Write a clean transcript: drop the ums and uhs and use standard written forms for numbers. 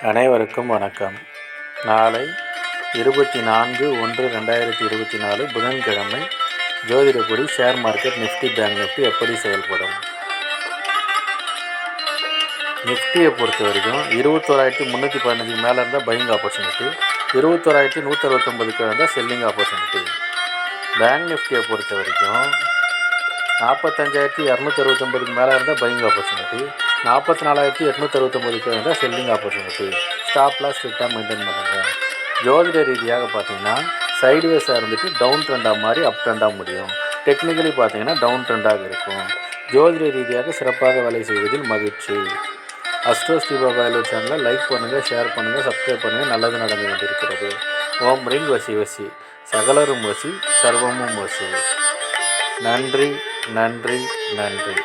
அனைவருக்கும் வணக்கம். நாளை 24/1/2024 புதன்கிழமை ஜோதிடப்படி share market Nifty bank Nifty எப்படி செயல்படும்? நிஃப்டியை பொறுத்த வரைக்கும் 21,315 மேலே இருந்தால் பையிங் ஆப்பர்ச்சுனிட்டி, 21,169 இருந்தால் செல்லிங் ஆப்பர்ச்சுனிட்டி. பேங்க் நிஃப்டியை பொறுத்த வரைக்கும் 45,269 மேலே இருந்தால் பையிங் ஆப்பர்ச்சுனிட்டி, 44,869 இருந்தால் செல்லிங் ஆப்பர்ச்சுனிட்டி. ஸ்டாப் லாஸ் ஸ்ட்ரிக்டாக மெயின்டைன் பண்ணுங்கள். ஜோதிட ரீதியாக பார்த்தீங்கன்னா சைடுவேஸாக இருந்துட்டு டவுன் ட்ரெண்டாக மாறி அப் ட்ரெண்டாக முடியும். டெக்னிக்கலி பார்த்தீங்கன்னா டவுன் ட்ரெண்டாக இருக்கும். ஜோதிட ரீதியாக சிறப்பாக வேலை செய்வதில் மகிழ்ச்சி. அஸ்ட்ரோ ஸ்ரீபாபா சேனலை லைக் பண்ணுங்கள், ஷேர் பண்ணுங்கள், சப்ஸ்கிரைப் பண்ணுங்கள். நல்லது நடந்து கொண்டிருக்கிறது. ஓம் ரிங் வசி வசி, சகலரும் வசி, சர்வமும் வசி. நன்றி நன்றி நன்றி.